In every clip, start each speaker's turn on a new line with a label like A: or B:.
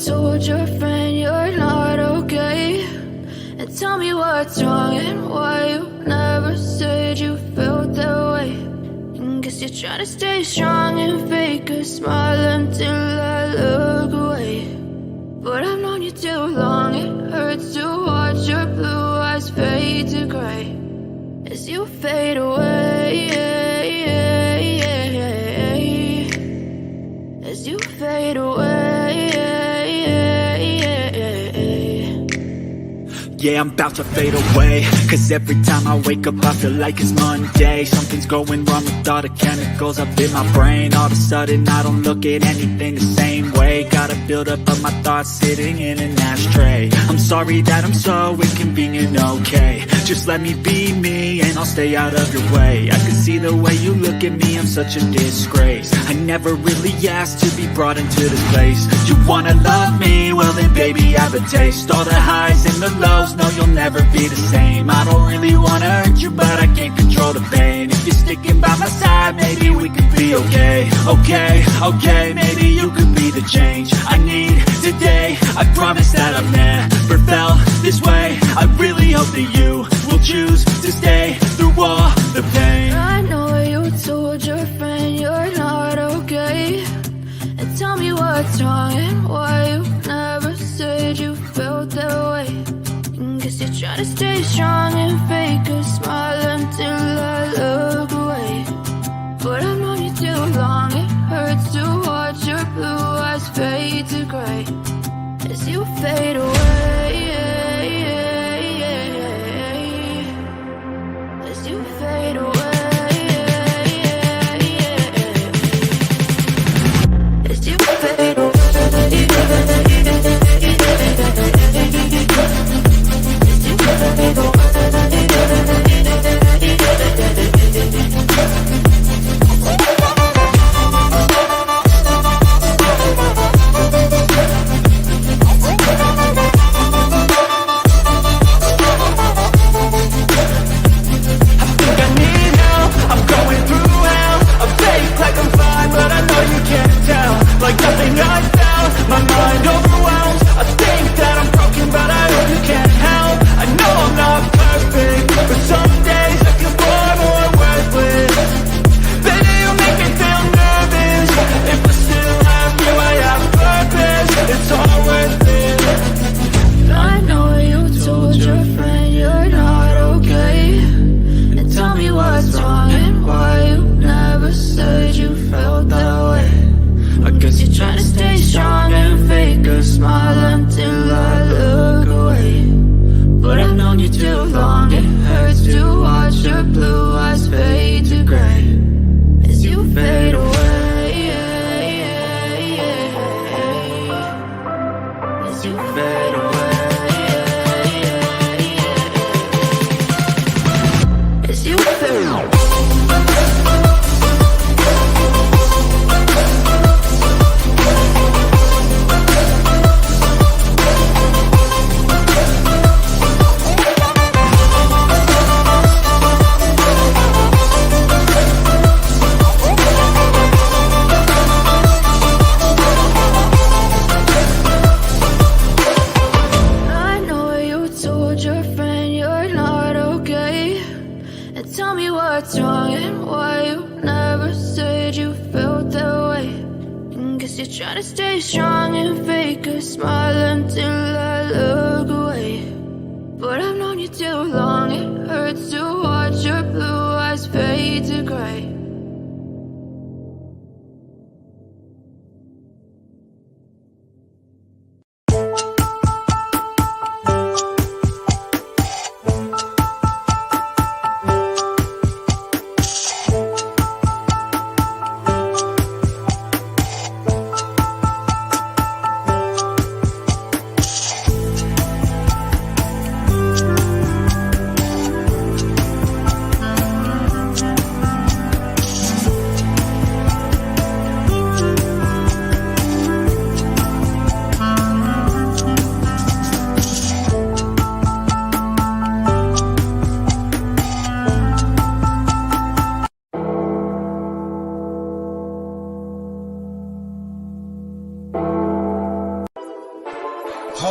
A: told your friend you're not okay, and tell me what's wrong and why you never said you felt that way. And guess you're trying to stay strong and fake a smile until I look away. But I've known you too long, it hurts to watch your blue eyes fade to gray as you fade away, as you fade away.
B: Yeah, I'm about to fade away, cause every time I wake up I feel like it's Monday. Something's going wrong with all the chemicals up in my brain. All of a sudden I don't look at anything the same way. Got a buildup of my thoughts sitting in an ashtray. I'm sorry that I'm so inconvenient, okay. Just let me be me and I'll stay out of your way. I can see the way you look at me, I'm such a disgrace. I never really asked to be brought into this place. You wanna love me? Well then baby I have a taste. All the highs and the lows, no you'll never be the same. I don't really wanna hurt you but I can't control the pain. If you're sticking by my side maybe we could be okay. Okay, maybe you could be the change I need today. I promise that I've never felt this way. I really hope that you will choose to stay through all the pain.
A: I know you told your friend you're not okay, and tell me what's wrong and why you never said you felt that way. And guess you're trying to stay strong and fake a smile until I look away. But I've known you too long, it hurts to watch your blue eyes fade to gray as you fade away, as you fade away, as you fade away, as you fade away.
B: Like nothing I found, my mind overwhelms. I think that I'm broken, but I hope you can't help. I know I'm not perfect, but some days I can pour more worthless. Baby, you make me feel nervous. If I still have you, I have purpose. It's all worth it.
A: I know you told your friend you're not okay, and tell me what's wrong and why you never said you felt that way. I guess you're trying to stay strong and fake a smile until I look away. But I've known you too long, it hurts to watch your blue eyes fade to gray as you fade away, as you fade away, as you fade away. What's wrong and why you never said you felt that way. And guess you're trying to stay strong and fake a smile until I look away. But I've known you too long, it hurts to watch your blue eyes fade to gray.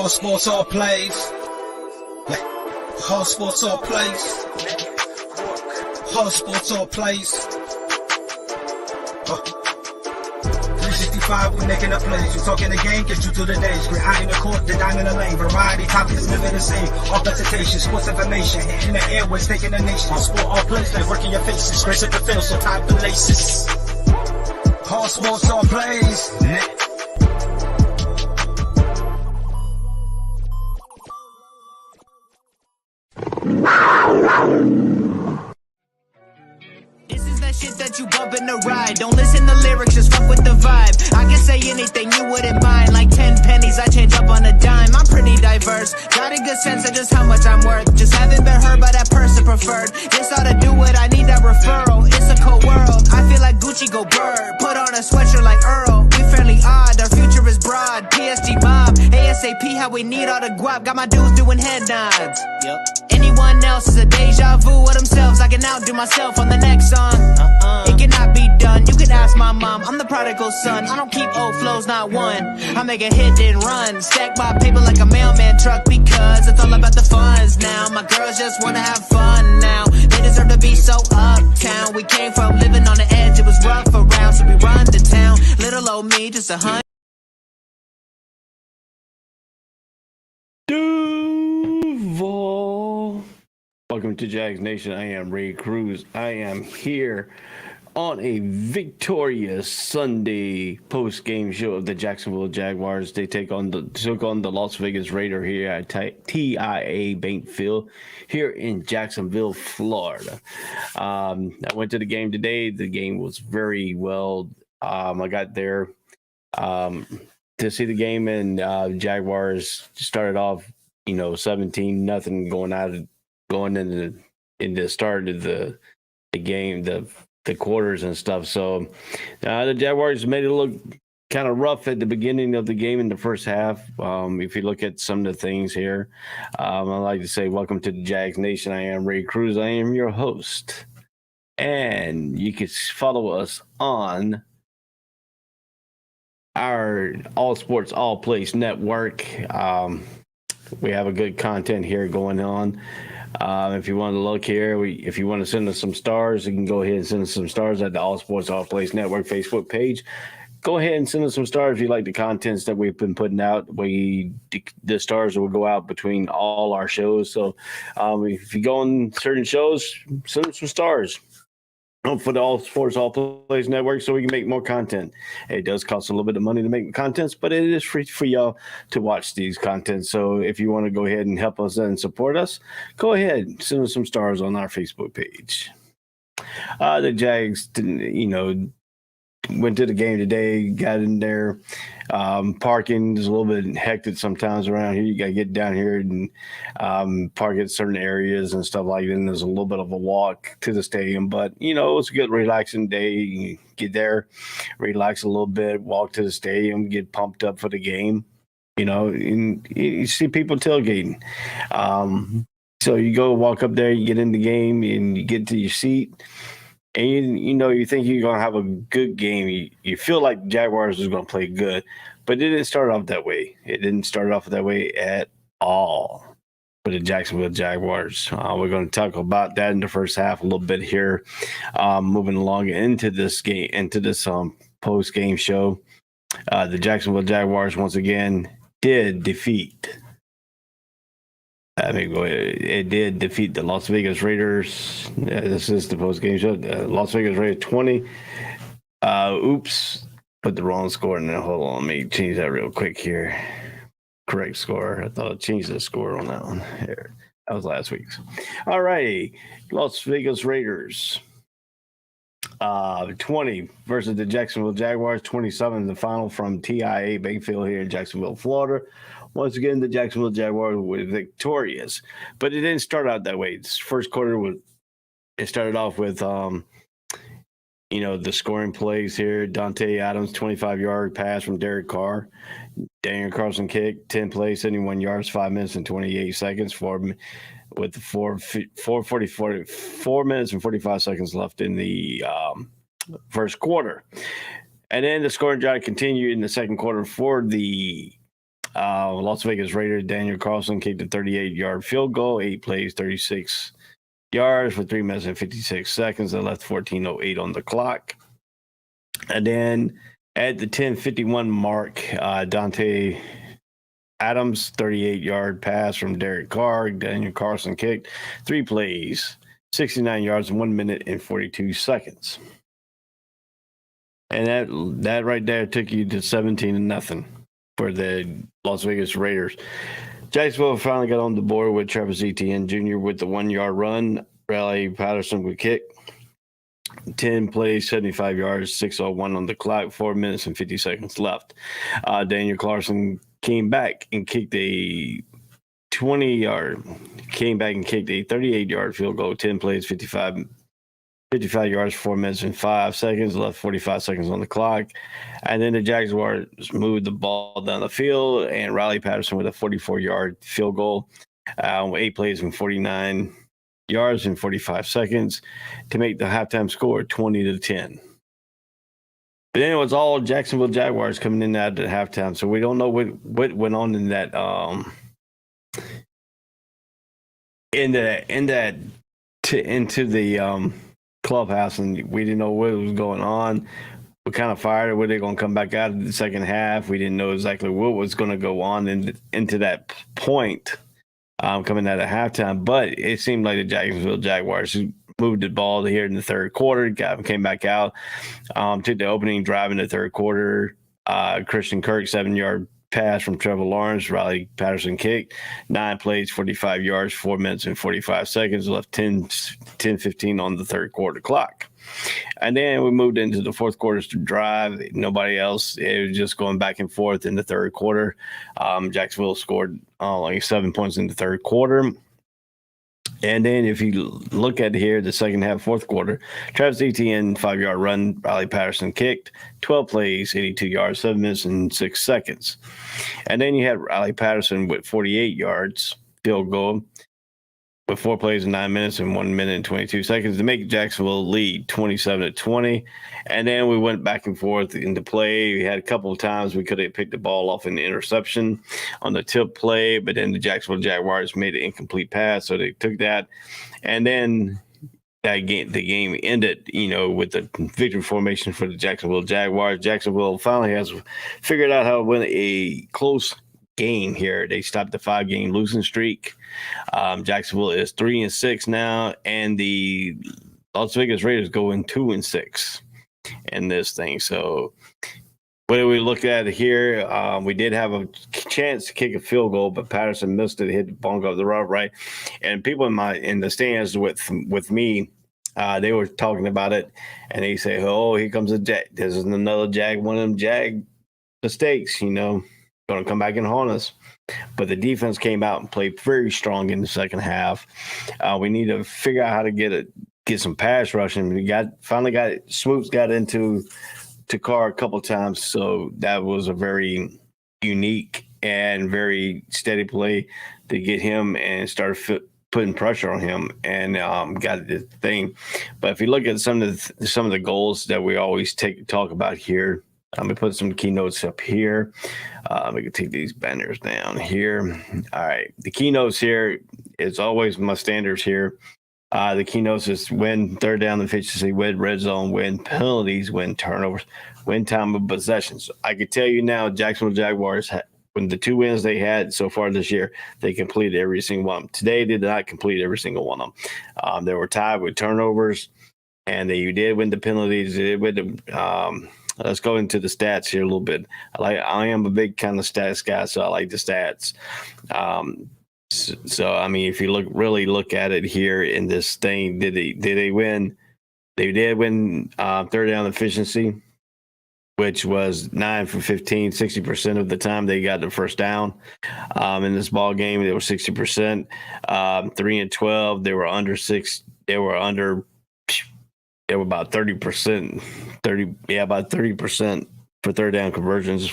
C: All sports, all plays. All sports, all plays. All sports, all plays. 365, we making the plays. You talking the game, get you to the days. We're high in the court, the dime in the lane. Variety, topics, living the same. All presentation, sports information. Hitting the airways, taking the nation. All sport, all plays, like working your faces. Grace at the field, so tie the laces. All sports, all plays.
D: This is that shit that you bump in the ride. Don't listen to lyrics, just fuck with the vibe. I can say anything you wouldn't mind. Like 10 pennies, I change up on a dime. I'm pretty diverse, got a good sense of just how much I'm worth. Just haven't been heard by that person preferred. This ought to do it, I need that referral. It's a cold world, I feel like Gucci go bird. Put on a sweatshirt like Earl. We fairly odd, our future is broad. PSG mob, ASAP, how we need all the guap. Got my dudes doing head nods. Yep. Anyone else is a deja vu of themselves. I can outdo myself on the next song. It cannot be done. You can ask my mom. I'm the prodigal son. I don't keep old flows, not one. I make a hit and run. Stack my paper like a mailman truck because it's all about the funds now. My girls just wanna have fun now. They deserve to be so uptown. We came from living on the edge. It was rough around, so we run the town. Little old me, just 100.
E: Duval. Welcome to Jags Nation. I am Ray Cruz. I am here on a victorious Sunday post-game show of the Jacksonville Jaguars. They took on the Las Vegas Raider here at TIA Bank Field here in Jacksonville, Florida. I went to the game today. The game was very well. I got there to see the game, and Jaguars started off 17-0 going into the start of the game, the quarters and stuff. So the Jaguars made it look kind of rough at the beginning of the game in the first half. If you look at some of the things here, I'd like to say welcome to the Jags Nation. I am Ray Cruz. I am your host, and you can follow us on our All Sports All Place network. We have a good content here going on. If you want to look here, if you want to send us some stars, you can go ahead and send us some stars at the All Sports All Place Network Facebook page. Go ahead and send us some stars if you like the contents that we've been putting out. The stars will go out between all our shows. So if you go on certain shows, send us some stars for the All Sports All Place Network so we can make more content. It does cost a little bit of money to make contents, but it is free for y'all to watch these contents. So if you want to go ahead and help us and support us, go ahead and send us some stars on our Facebook page. The Jags, went to the game today, got in there. Parking is a little bit hectic sometimes around here. You got to get down here and park at certain areas and stuff like that. And there's a little bit of a walk to the stadium, but it was a good relaxing day. You get there, relax a little bit, walk to the stadium, get pumped up for the game. And you see people tailgating. So you go walk up there, you get in the game, and you get to your seat. And you think you're going to have a good game. You feel like the Jaguars is going to play good, but it didn't start off that way. It didn't start off that way at all for the Jacksonville Jaguars. We're going to talk about that in the first half a little bit here, moving along into this game, into this post-game show. The Jacksonville Jaguars, once again, did defeat. It did defeat the Las Vegas Raiders. This is the post-game show. Las Vegas Raiders 20. Oops, put the wrong score in there. Hold on, let me change that real quick here. Correct score. I thought I changed the score on that one. Here, that was last week's. All righty, Las Vegas Raiders 20 versus the Jacksonville Jaguars 27. The final from TIA Bayfield here in Jacksonville, Florida. Once again, the Jacksonville Jaguars were victorious, but it didn't start out that way. This first quarter it started off with, the scoring plays here. Dante Adams, 25-yard pass from Derek Carr. Daniel Carlson kick, 10 plays, 71 yards, 5 minutes and 28 seconds with 4 minutes and 45 seconds left in the first quarter. And then the scoring drive continued in the second quarter for the Las Vegas Raiders, Daniel Carlson kicked a 38-yard field goal, 8 plays, 36 yards for 3 minutes and 56 seconds. They left 14:08 on the clock. And then at the 10:51 mark, Dante Adams, 38-yard pass from Derek Carr. Daniel Carlson kicked 3 plays, 69 yards, 1 minute and 42 seconds. And that right there took you to 17-0 for the Las Vegas Raiders. Jacksonville finally got on the board with Travis Etienne Jr. with the 1-yard run. Riley Patterson would kick. 10 plays, 75 yards, 6:01 on the clock, 4 minutes and 50 seconds left. Daniel Carlson came back and kicked a 38-yard field goal, 10 plays, 55 yards, 4 minutes and 5 seconds, left 45 seconds on the clock. And then the Jaguars moved the ball down the field, and Riley Patterson with a 44-yard field goal, 8 plays and 49 yards in 45 seconds to make the halftime score 20-10. But then it was all Jacksonville Jaguars coming in at the halftime, so we don't know what went on in that into the clubhouse, and we didn't know what was going on. We kind of fired it. Were they going to come back out in the second half? We didn't know exactly what was going to go on into that point coming out of halftime. But it seemed like the Jacksonville Jaguars moved the ball here in the third quarter, came back out, took the opening drive in the third quarter. Christian Kirk, 7-yard pass from Trevor Lawrence. Riley Patterson kicked 9 plays, 45 yards, 4 minutes and 45 seconds, left 10-15 on the third quarter clock. And then we moved into the fourth quarter drive. Nobody else. It was just going back and forth in the third quarter. Jacksonville scored like 7 points in the third quarter. And then if you look at here, the second half, fourth quarter, Travis Etienne, 5-yard run, Riley Patterson kicked, 12 plays, 82 yards, 7 minutes and 6 seconds. And then you had Riley Patterson with 48 yards, field goal, with 4 plays in 9 minutes and 1 minute and 22 seconds to make Jacksonville lead 27-20. And then we went back and forth into play. We had a couple of times we could have picked the ball off in the interception on the tip play, but then the Jacksonville Jaguars made an incomplete pass, so they took that. And then the game ended, with the victory formation for the Jacksonville Jaguars. Jacksonville finally has figured out how to win a close game here. They stopped the 5-game losing streak. Jacksonville is 3-6 now, and the Las Vegas Raiders go in 2-6 in this thing. So what do we look at here? We did have a chance to kick a field goal, but Patterson missed it, hit the ball up the route, right? And people in the stands with me, they were talking about it, and they say, "Oh, here comes a Jag. This is another Jag. One of them Jag mistakes, going to come back and haunt us." But the defense came out and played very strong in the second half. We need to figure out how to get some pass rushing. Swoops got into Carr a couple times, so that was a very unique and very steady play to get him and start putting pressure on him and got the thing. But if you look at some of the goals that we always talk about here, I'm going to put some keynotes up here. We can take these banners down here. All right. The keynotes here is always my standards here. The keynotes is win third down efficiency, win red zone, win penalties, win turnovers, win time of possessions. I can tell you now, Jacksonville Jaguars, when the 2 wins they had so far this year, they completed every single one. Today, they did not complete every single one of them. They were tied with turnovers, and you did win the penalties. They did win the let's go into the stats here a little bit. I am a big kind of stats guy, so I like the stats. So I mean, if you look at it here in this thing, did they win? They did win third down efficiency, which was 9 for 15, 60% of the time they got the first down. In this ball game, they were 60%. 3-12, they were under 6. They were about 30%, about 30% for third down conversions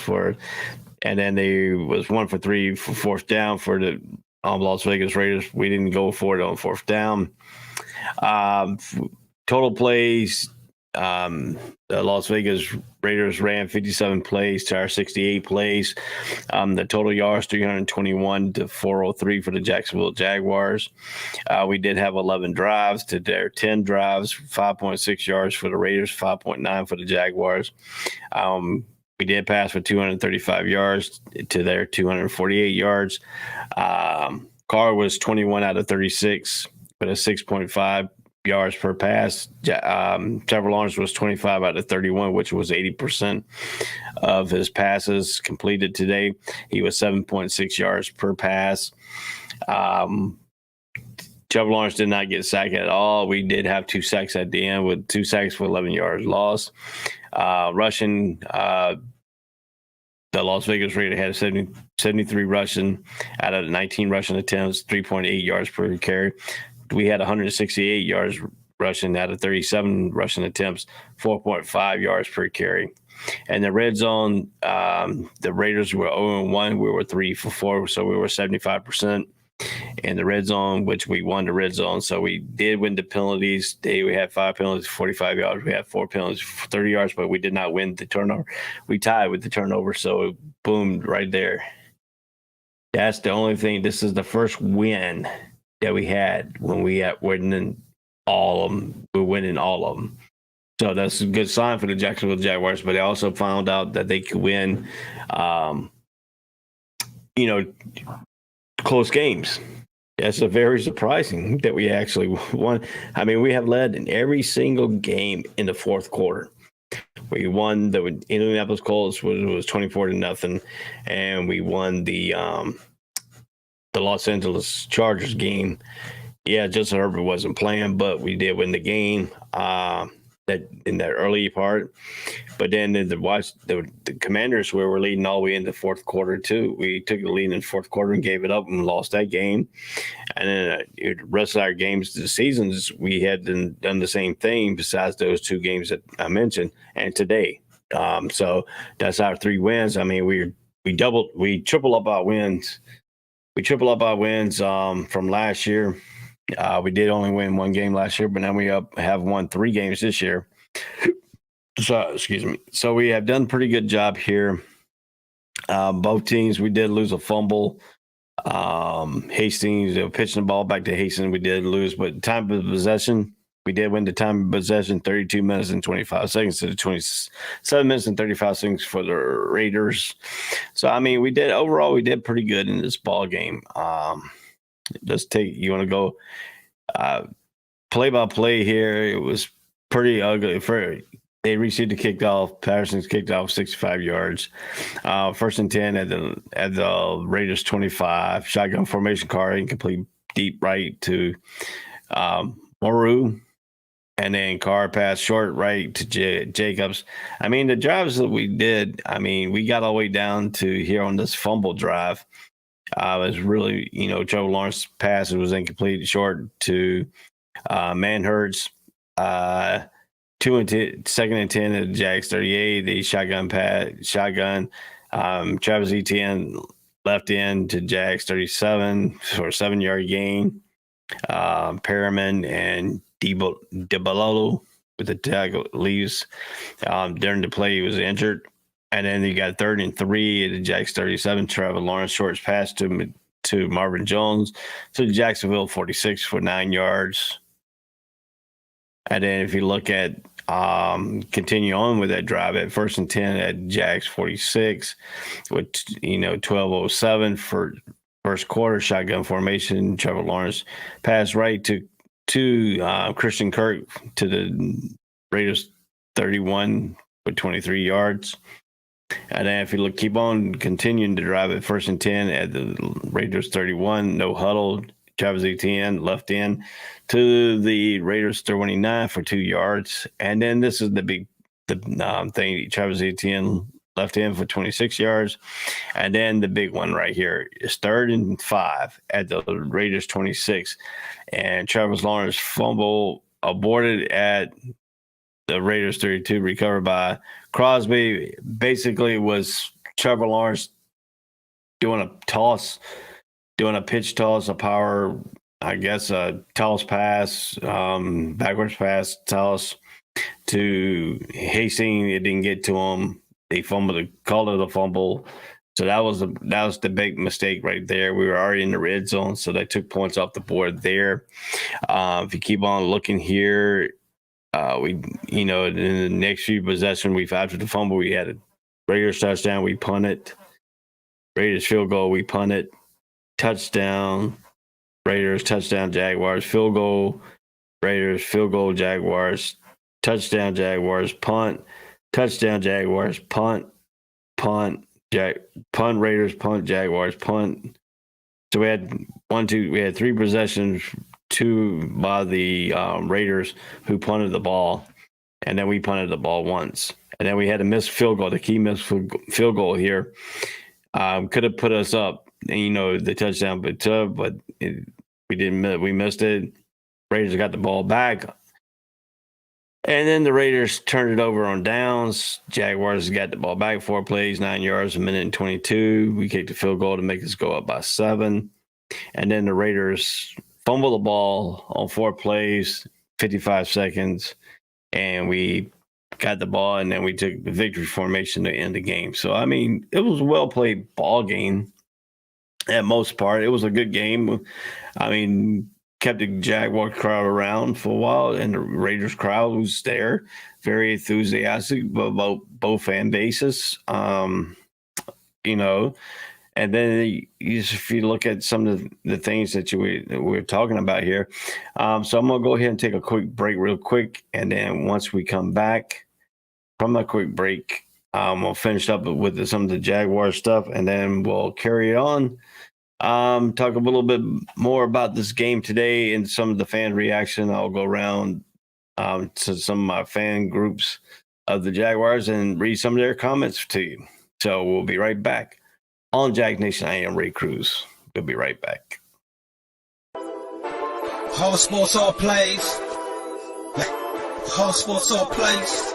E: and then they was 1 for 3 for fourth down for the Las Vegas Raiders. We didn't go for it on fourth down. Total plays, the Las Vegas Raiders ran 57 plays to our 68 plays. The total yards 321 to 403 for the Jacksonville Jaguars. We did have 11 drives to their 10 drives, 5.6 yards for the Raiders, 5.9 for the Jaguars. We did pass for 235 yards to their 248 yards. Carr was 21 out of 36 with a 6.5 yards per pass. Trevor Lawrence was 25 out of 31, which was 80% of his passes completed today. He was 7.6 yards per pass. Trevor Lawrence did not get sacked at all. We did have 2 sacks at the end with 2 sacks for 11 yards lost. Rushing, the Las Vegas Raiders had 73 rushing out of 19 rushing attempts, 3.8 yards per carry. We had 168 yards rushing out of 37 rushing attempts, 4.5 yards per carry. And the red zone, the Raiders were 0-1. We were 3 for 4, so we were 75%. In the red zone, which we won the red zone. So we did win the penalties. We had 5 penalties, 45 yards. We had 4 penalties, 30 yards, but we did not win the turnover. We tied with the turnover, so it boomed right there. That's the only thing. This is the first win that we had when we had winning all of them. We're winning all of them. So that's a good sign for the Jacksonville Jaguars, but they also found out that they could win, close games. That's a very surprising that we actually won. I mean, we have led in every single game in the fourth quarter. We won the Indianapolis Colts was 24-0, and we won the Los Angeles Chargers game. Yeah, Justin Herbert wasn't playing, but we did win the game that in that early part. But then the Commanders were leading all the way in the fourth quarter too. We took the lead in the fourth quarter and gave it up and lost that game. And then the rest of our games, the seasons, we had done the same thing besides those 2 games that I mentioned and today. So that's our 3 wins. I mean, we triple up our wins. We triple up our wins from last year. We did only win 1 game last year, but now we have won 3 games this year. So, excuse me. So we have done a pretty good job here. Both teams, we did lose a fumble. Hastings, pitching the ball back to Hastings, we did lose, but time of possession, we did win the time of possession, 32 minutes and 25 seconds to the 27 minutes and 35 seconds for the Raiders. So, I mean, we did pretty good in this ball game. You want to go play by play here. It was pretty ugly. They received the kickoff. Patterson's kicked off 65 yards. 1st and 10 at the Raiders 25. Shotgun formation, Carr incomplete deep right to Moreau. And then Carr passed short right to Jacobs. I mean, the drives that we did, I mean, we got all the way down to here on this fumble drive. It was really, Trevor Lawrence pass was incomplete, short to Manhurts. 2nd and 10 at the Jags 38. The shotgun. Travis Etienne left end to Jags 37 for a 7-yard gain. Perriman and DeBalolo with the tackle leaves. During the play, he was injured. And then you got 3rd and 3 at the Jags 37. Trevor Lawrence shorts pass to Marvin Jones to Jacksonville 46 for 9 yards. And then if you look at continue on with that drive at 1st and 10 at Jags 46 with 12:07 for first quarter, shotgun formation. Trevor Lawrence pass right to Christian Kirk to the Raiders 31 with 23 yards. And then if you keep on continuing to drive at 1st and 10 at the Raiders 31, no huddle. Travis Etienne left in to the Raiders 29 for 2 yards. And then this is the big thing. Travis Etienne left in for 26 yards. And then the big one right here is 3rd and 5 at the Raiders 26. And Travis Lawrence fumble aborted at the Raiders 32, recovered by Crosby. Basically was Trevor Lawrence doing a pitch toss, a power, I guess, a toss pass, backwards pass toss to Hastings. It didn't get to him. They fumbled, called it a fumble. So that was the big mistake right there. We were already in the red zone, so they took points off the board there. If you keep on looking here, in the next few possessions, after the fumble, we had a Raiders touchdown, we punted. Raiders field goal, we punted. Touchdown, Raiders, touchdown, Jaguars, field goal, Raiders, field goal, Jaguars, touchdown, Jaguars, punt, touchdown, Jaguars, punt, punt, punt, Raiders, punt, Jaguars, punt. So we had 3 possessions, 2 by the Raiders who punted the ball, and then we punted the ball once. And then we had a missed field goal, the key missed field goal here. Could have put us up, the touchdown, but we didn't. We missed it. Raiders got the ball back. And then the Raiders turned it over on downs. Jaguars got the ball back 4 plays, 9 yards, 1:22. We kicked a field goal to make us go up by 7. And then the Raiders fumbled the ball on 4 plays, 55 seconds. And we got the ball, and then we took the victory formation to end the game. So, I mean, it was a well-played ball game at most part. It was a good game. I mean, kept the Jaguar crowd around for a while, and the Raiders crowd was there, very enthusiastic about both fan bases. And then if you look at some of the things that we're talking about here. So I'm going to go ahead and take a quick break real quick, and then once we come back from a quick break, we'll finish up with some of the Jaguar stuff, and then we'll carry it on. Talk a little bit more about this game today and some of the fan reaction. I'll go around to some of my fan groups of the Jaguars and read some of their comments to you. So we'll be right back on Jags Nation. I am Ray Cruz. We'll be right back.
C: All sports, all plays. All sports, all plays.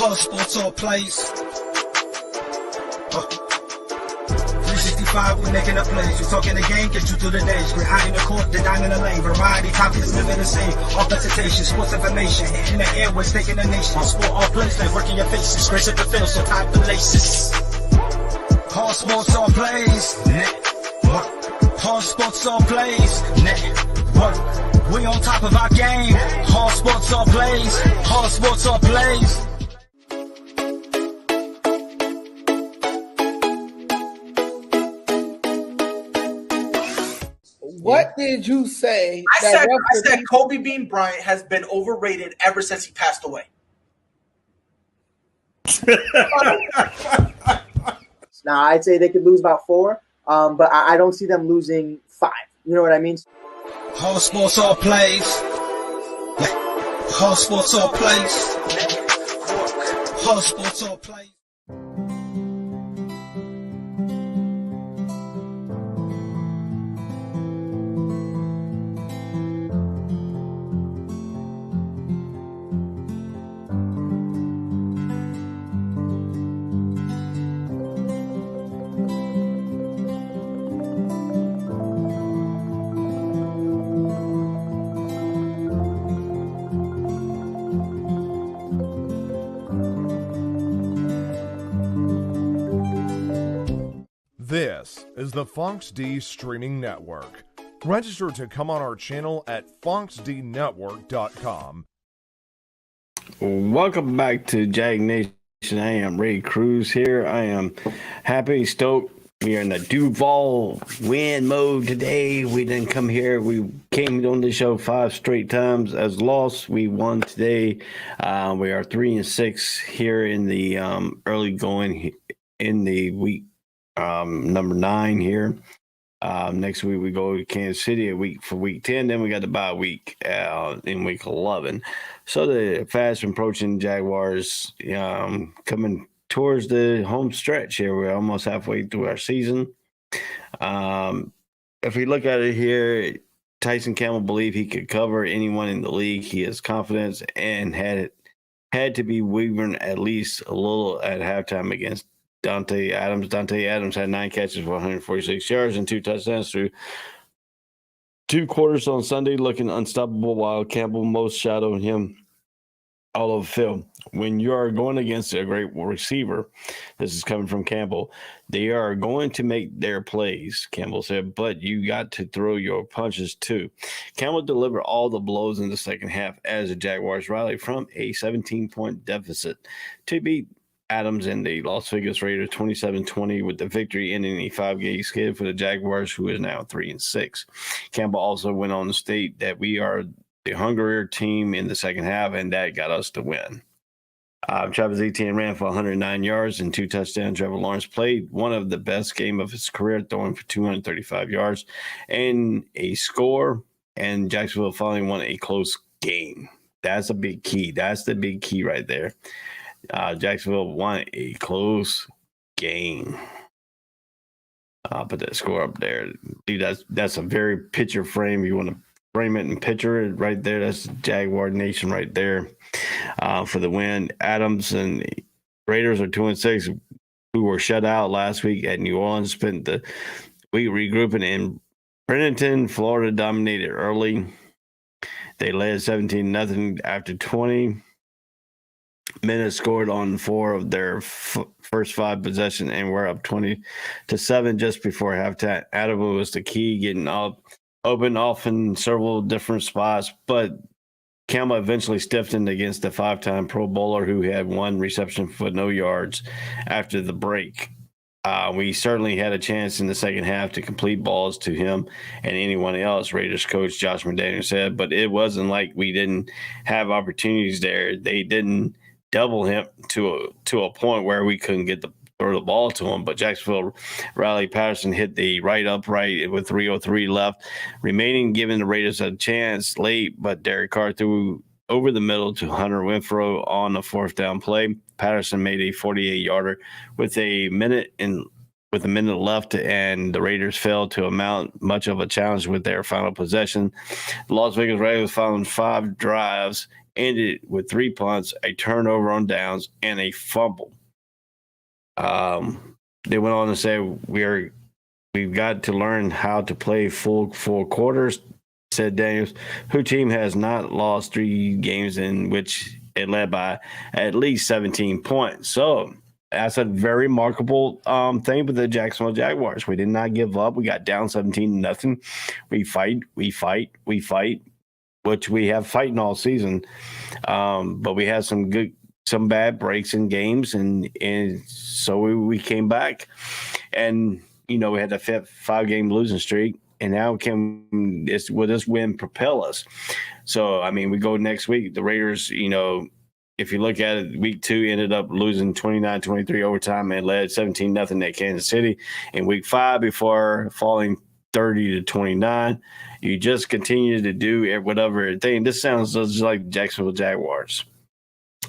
C: All sports, all plays. 365, we making the plays. We talking the game, get you through the days. We're high in the court, the dime in the lane. Variety, topics, living the same. All presentation, sports information. In the airways, taking the nation. All sport, all plays, like working your faces. Grace at the field, so tie the laces. All sports, all plays. Network. All sports, all plays. Network. We on top of our game. All sports, all plays. All sports, all plays.
F: What did you say?
G: I said Kobe Bean Bryant has been overrated ever since he passed away.
H: Now, I'd say they could lose about 4, but I don't see them losing 5. You know what I mean?
C: All sports, all plays. All sports, all plays. All sports, all plays.
I: This is the Fox D Streaming Network. Register to come on our channel at foxdnetwork.com.
E: Welcome back to Jags Nation. I am Ray Cruz here. I am happy, stoked. We are in the Duval win mode today. We didn't come here. We came on the show 5 straight times as lost. We won today. We are 3-6 here in the early going in the week number 9 here. Next week we go to Kansas City for week 10. Then we got the bye week in week 11. So the fast approaching Jaguars coming towards the home stretch here. We're almost halfway through our season. If we look at it here, Tyson Campbell believed he could cover anyone in the league. He has confidence and had to be wavering at least a little at halftime against Dante Adams. Dante Adams had 9 catches for 146 yards and 2 touchdowns through 2 quarters on Sunday, looking unstoppable while Campbell most shadowed him all over the field. When you are going against a great receiver, this is coming from Campbell, they are going to make their plays, Campbell said, but you got to throw your punches too. Campbell delivered all the blows in the second half as the Jaguars rallied from a 17-point deficit to beat Adams and the Las Vegas Raiders 27-20 with the victory ending a 5-game skid for the Jaguars, who is now 3-6. Campbell also went on to state that we are the hungrier team in the second half, and that got us to win. Travis Etienne ran for 109 yards and 2 touchdowns. Trevor Lawrence played one of the best games of his career, throwing for 235 yards and a score, and Jacksonville finally won a close game. That's a big key. That's the big key right there. Jacksonville won a close game. I'll put that score up there. Dude, that's a very picture frame. You want to frame it and picture it right there. That's Jaguar Nation right there for the win. Adams and Raiders are 2-6, who were shut out last week at New Orleans. Spent the week regrouping in Bradenton. Florida dominated early. They led 17-0 after 20 minutes, scored on 4 of their first 5 possessions, and were up 20-7 just before halftime. Adams was the key, getting open off in several different spots, but Campbell eventually stiffened against the 5-time Pro Bowler who had 1 reception for no yards after the break. We certainly had a chance in the second half to complete balls to him and anyone else, Raiders coach Josh McDaniels said, but it wasn't like we didn't have opportunities there. They didn't double him to a point where we couldn't throw the ball to him, but Jacksonville rallied. Patterson hit the right upright with 3:03 left remaining, giving the Raiders a chance late, but Derek Carr threw over the middle to Hunter Renfrow on the 4th down play. Patterson made a 48-yarder with a minute left, and the Raiders failed to amount much of a challenge with their final possession. The Las Vegas Raiders found 5 drives, ended with 3 punts, a turnover on downs, and a fumble. They went on to say we've got to learn how to play full quarters, said Daniels, whose team has not lost 3 games in which it led by at least 17 points. So that's a very remarkable thing with the Jacksonville Jaguars. We did not give up. We got down 17-0. We fight, which we have fighting all season. But we had some bad breaks in games, and so we came back, and we had a 5-game losing streak, and now will this win propel us? So we go next week. The Raiders, if you look at it, week 2 ended up losing 29-23 overtime and led 17-0 at Kansas City. In week 5, before falling 30-29, you just continue to do whatever thing. This sounds just like Jacksonville Jaguars.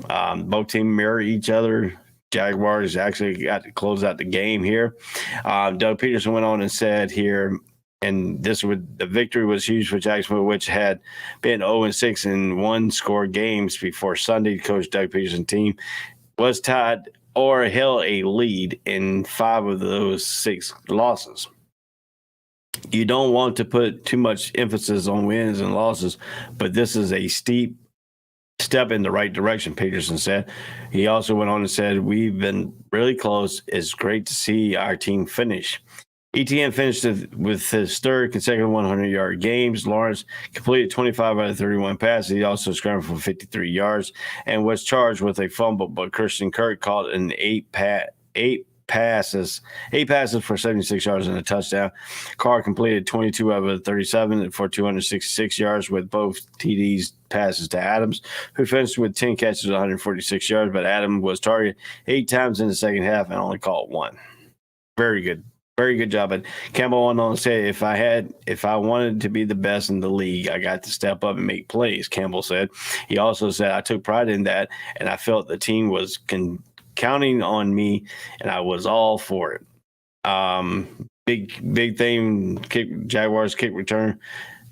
E: Both teams mirror each other. Jaguars actually got to close out the game here. Doug Peterson went on and said here, and the victory was huge for Jacksonville, which had been 0-6 in 1-score games before Sunday. Coach Doug Peterson's team was tied or held a lead in 5 of those 6 losses. You don't want to put too much emphasis on wins and losses, but this is a steep step in the right direction, Peterson said. He also went on and said, we've been really close. It's great to see our team finish. ETN finished with his 3rd consecutive 100-yard games. Lawrence completed 25 out of 31 passes. He also scrambled for 53 yards and was charged with a fumble, but Christian Kirk caught an 8 passes for 76 yards and a touchdown. Carr completed 22 out of 37 for 266 yards with both TDs passes to Adams, who finished with 10 catches, 146 yards, but Adams was targeted 8 times in the second half and only caught 1. Very good. Very good job. And Campbell went on to say, if I wanted to be the best in the league, I got to step up and make plays, Campbell said. He also said, I took pride in that, and I felt the team was counting on me, and I was all for it. Big thing, Jaguars kick return.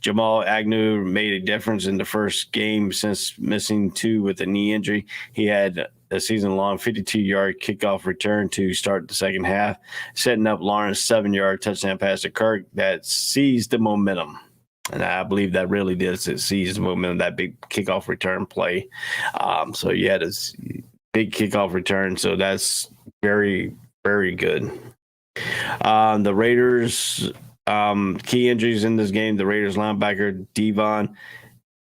E: Jamal Agnew made a difference in the first game since missing 2 with a knee injury. He had a season-long 52-yard kickoff return to start the second half, setting up Lawrence's 7-yard touchdown pass to Kirk that seized the momentum. And I believe that really did seize the momentum, that big kickoff return play. So you had this big kickoff return. So that's very, very good. The Raiders, key injuries in this game. The Raiders linebacker, Devon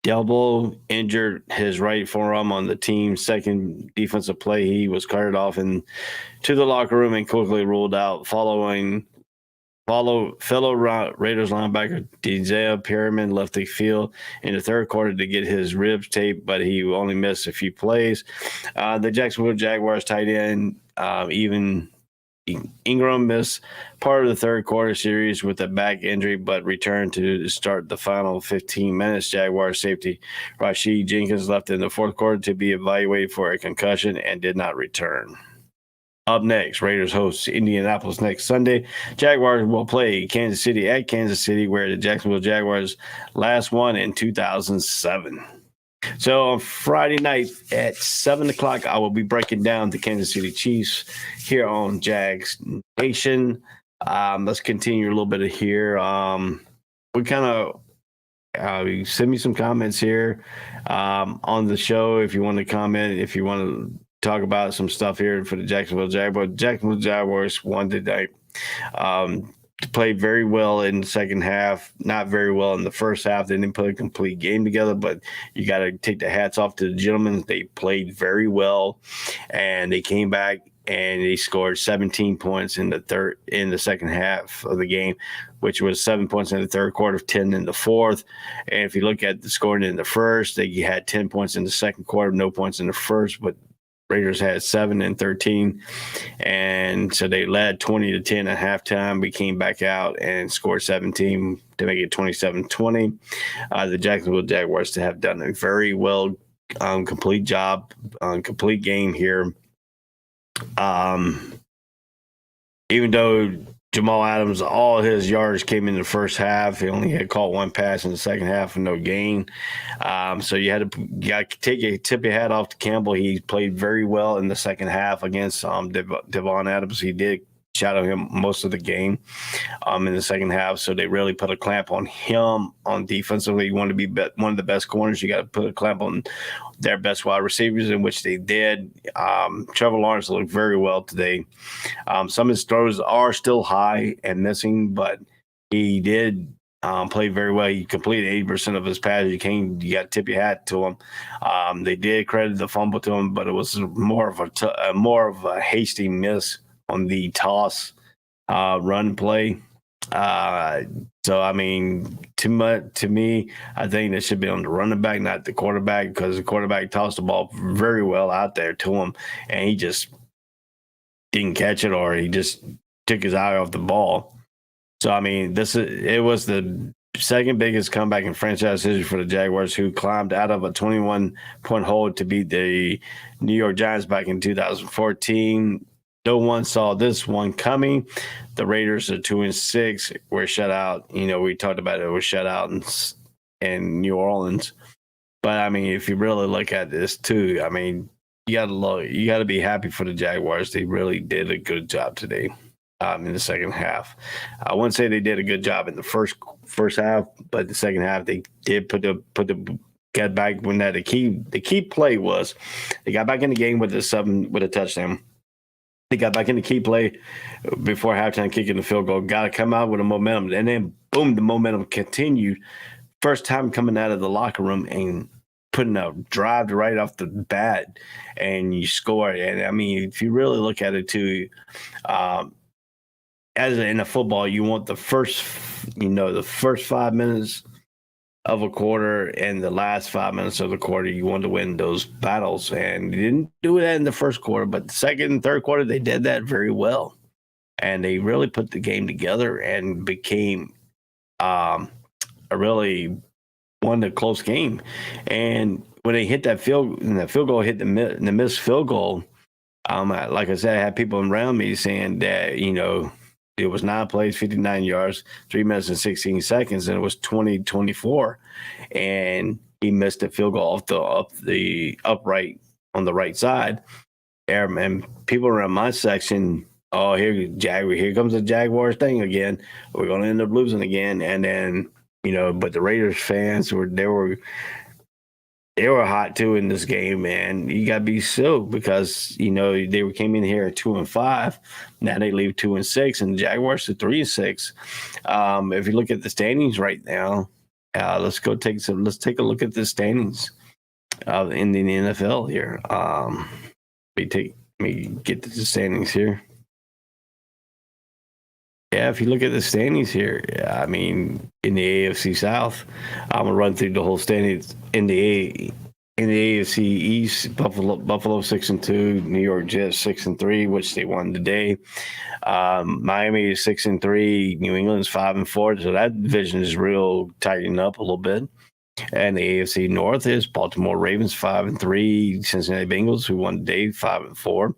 E: Delbo, injured his right forearm on the team's second defensive play. He was carted off to the locker room and quickly ruled out. Fellow Raiders linebacker Denzel Perryman left the field in the third quarter to get his ribs taped, but he only missed a few plays. The Jacksonville Jaguars tight end, Ingram missed part of the third quarter series with a back injury, but returned to start the final 15 minutes. Jaguars safety Rashid Jenkins left in the fourth quarter to be evaluated for a concussion and did not return. Up next, Raiders host Indianapolis next Sunday. Jaguars will play Kansas City at Kansas City, where the Jacksonville Jaguars last won in 2007. So on Friday night at 7 o'clock, I will be breaking down the Kansas City Chiefs here on Jags Nation. Let's continue a little bit of here. We kind of send me some comments here on the show if you want to comment, if you want to talk about some stuff here for the Jacksonville Jaguars. Jacksonville Jaguars won today. Played very well in the second half, not very well in the first half. They didn't put a complete game together, but you got to take the hats off to the gentlemen. They played very well, and they came back and they scored 17 points in the second half of the game, which was 7 points in the third quarter, 10 in the fourth. And if you look at the scoring in the first, they had 10 points in the second quarter, no points in the first, but Raiders had 7 and 13, and so they led 20-10 at halftime. We came back out and scored 17 to make it 27-20. The Jacksonville Jaguars have done a very well, complete job, complete game here. Even though Jamal Adams, all his yards came in the first half. He only had caught one pass in the second half and no gain. So you got to tip your hat off to Campbell. He played very well in the second half against Devon Adams. He did shadow him most of the game in the second half. So they really put a clamp on him on defensively. You want to be one of the best corners. You got to put a clamp on their best wide receivers, in which they did. Trevor Lawrence looked very well today. Some of his throws are still high and missing, but he did play very well. He completed 80% of his passes. You got to tip your hat to him. They did credit the fumble to him, but it was more of a hasty miss on the toss run play. So, I mean, to me, I think that should be on the running back, not the quarterback, because the quarterback tossed the ball very well out there to him, and he just didn't catch it, or he just took his eye off the ball. So, I mean, it was the second biggest comeback in franchise history for the Jaguars, who climbed out of a 21-point hold to beat the New York Giants back in 2014. No one saw this one coming. The Raiders are 2-6. We're shut out. You know, we talked about it. We're shut out in New Orleans. But I mean, if you really look at this too, I mean, you got to be happy for the Jaguars. They really did a good job today in the second half. I wouldn't say they did a good job in the first half, but the second half they did get back when that the key play was they got back in the game with a touchdown. They got back in the key play before halftime, kicking the field goal. Got to come out with a momentum. And then, boom, the momentum continued. First time coming out of the locker room and putting a drive right off the bat, and you score. And, I mean, if you really look at it, too, as in a football, you want the first 5 minutes of a quarter and the last 5 minutes of the quarter, you want to win those battles. And they didn't do that in the first quarter, but the second and third quarter, they did that very well. And they really put the game together and became a really won the close game. And when they hit that field goal hit the missed field goal, like I said, I had people around me saying that, you know, it was 9 plays, 59 yards, 3 minutes and 16 seconds, and it was 20-24. And he missed a field goal off the upright on the right side. And people around my section, here comes the Jaguars thing again. We're going to end up losing again. And then But the Raiders fans were hot too in this game, man. You got to be so because they came in here at 2-5. Now they leave 2-6, and the Jaguars are 3-6. If you look at the standings right now, let's take a look at the standings in the NFL here. Let me get to the standings here. Yeah, if you look at the standings here, I mean, in the AFC South, I'm gonna run through the whole standings in the AFC East. Buffalo 6-2, New York Jets 6-3, which they won today. Miami is 6-3, New England's 5-4. So that division is real tightening up a little bit. And the AFC North is Baltimore Ravens 5-3, Cincinnati Bengals, who won today, 5-4.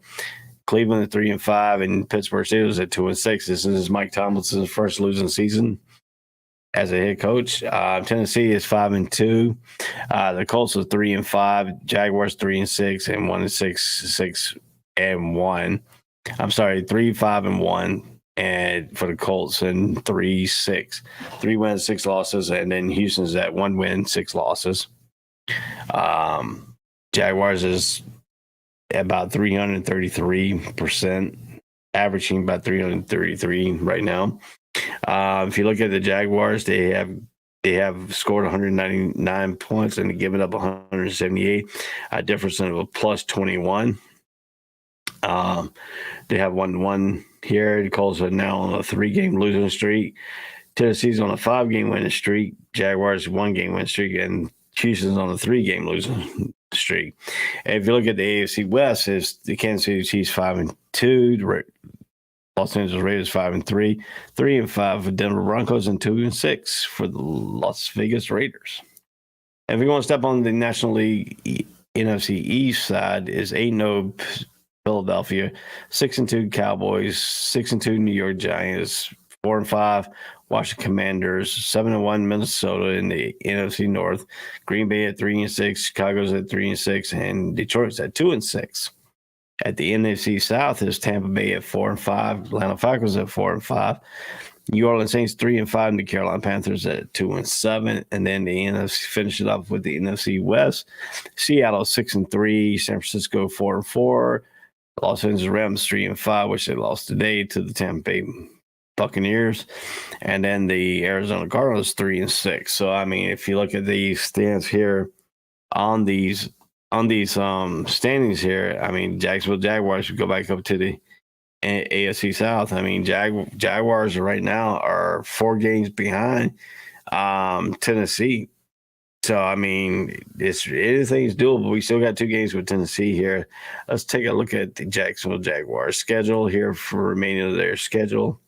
E: Cleveland at 3-5, and Pittsburgh Steelers at 2-6. This is Mike Tomlinson's first losing season as a head coach. Tennessee is 5-2. The Colts are 3-5. Jaguars 3-6 and 1-6-1. I'm sorry, 3-5-1, and for the Colts and 3-6. 3 wins, 6 losses, and then Houston's at 1 win, 6 losses. Jaguars is about 333%, averaging about 333 right now. If you look at the Jaguars, they have scored 199 points and given up 178, a difference of a plus 21. They have 1-1 here. The Colts are now on a 3-game losing streak. Tennessee's on a 5-game winning streak. Jaguars 1-game winning streak, and Houston's on a 3-game losing streak. And if you look at the AFC West, is the Kansas City Chiefs 5-2, the Los Angeles Raiders 5-3, 3-5 for Denver Broncos, and 2-6 for the Las Vegas Raiders. And if we want to step on the National League NFC East side, is 8-0 Philadelphia, 6-2 Cowboys, 6-2 New York Giants, 4-5 Washington Commanders, 7-1 Minnesota in the NFC North, Green Bay at 3-6, Chicago's at 3-6, and Detroit's at 2-6. At the NFC South is Tampa Bay at 4-5, Atlanta Falcons at 4-5, New Orleans Saints 3-5, and the Carolina Panthers at 2-7, and then the NFC finishes off with the NFC West. Seattle 6-3, San Francisco 4-4, Los Angeles Rams 3-5, which they lost today to the Tampa Bay Buccaneers, and then the Arizona Cardinals 3-6. So I mean, if you look at these stands here on these standings here, I mean, Jacksonville Jaguars would go back up to the AFC South. I mean, Jaguars right now are 4 games behind Tennessee. So I mean, anything's doable. We still got 2 games with Tennessee here. Let's take a look at the Jacksonville Jaguars schedule here for remaining of their schedule.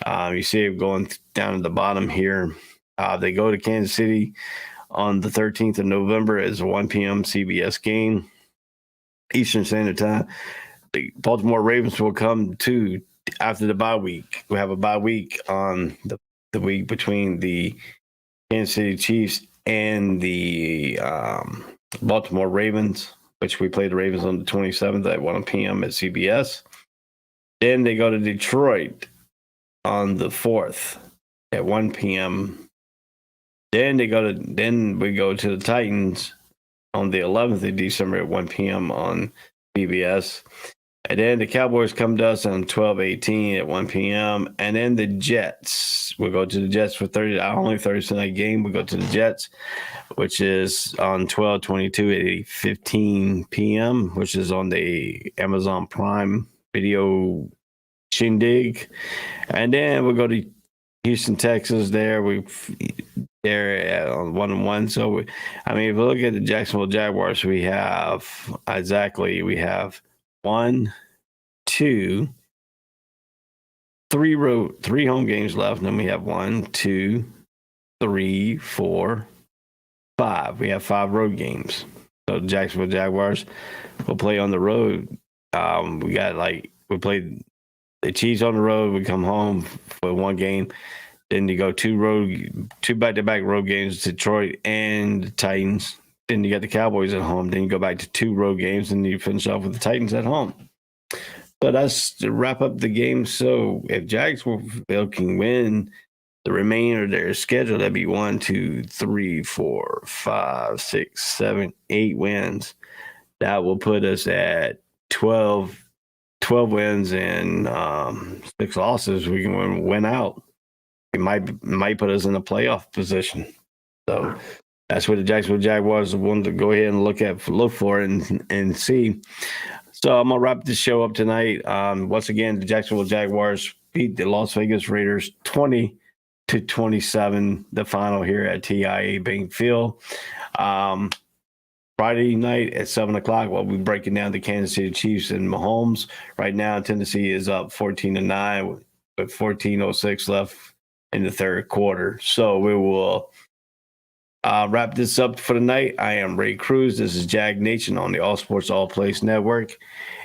E: You see it going down at the bottom here. They go to Kansas City on the 13th of November as a 1 p.m. CBS game, Eastern Standard Time. The Baltimore Ravens will come to after the bye week. We have a bye week on the week between the Kansas City Chiefs and the Baltimore Ravens, which we play the Ravens on the 27th at 1 p.m. at CBS. Then they go to Detroit on the 4th at 1 p.m. Then we go to the Titans on the 11th of December at 1 p.m. on CBS. And then the Cowboys come to us on 12/18 at 1 p.m. And then the Jets. We'll go to the Jets for only Thursday night game. We'll go to the Jets, which is on 12/22 at 8:15 p.m., which is on the Amazon Prime Video shindig. And then we'll go to Houston, Texas. They're at 1-1. So if we look at the Jacksonville Jaguars, we have 1, 2, 3 home games left. And then we have 1, 2, 3, 4, 5. We have 5 road games. So the Jacksonville Jaguars will play on the road. We played the Chiefs on the road. We come home for 1 game. Then you go 2 back-to-back road games, Detroit and the Titans. Then you got the Cowboys at home. Then you go back to 2 road games, and you finish off with the Titans at home. So that's to wrap up the game. So if Jacksonville can win the remainder of their schedule, that'd be 1, 2, 3, 4, 5, 6, 7, 8 wins. That will put us at 12 wins and 6 losses. We can win out. It might put us in a playoff position. So that's what the Jacksonville Jaguars wanted to go ahead and look for and see. So I'm gonna wrap this show up tonight. Once again, the Jacksonville Jaguars beat the Las Vegas Raiders 20-27, the final here at TIAA Bank Field. Friday night at 7:00, we'll be breaking down the Kansas City Chiefs and Mahomes. Right now, Tennessee is up 14-9 with 14:06 left in the third quarter. So we will wrap this up for the night. I am Ray Cruz. This is Jags Nation on the All Sports All Place Network.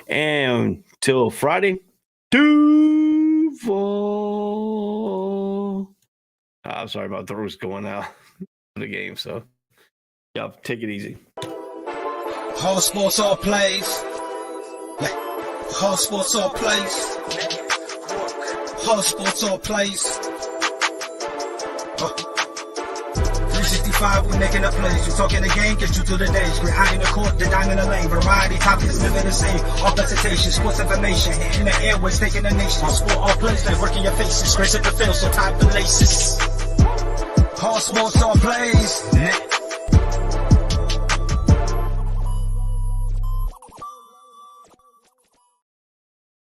E: And till Friday, Duval. I'm sorry about the roost going out for the game. So, y'all take it easy.
C: All sports, all plays. All sports, all plays. All sports, all plays. 365, we making a plays. You talking the game, get you to the days. We're high in the court, the dime in the lane. Variety, topics, living the same. All presentation, sports information. In the airways, taking the nation. All sport, all plays, like working your faces. Grace at the field, so tie the laces. All sports, all plays.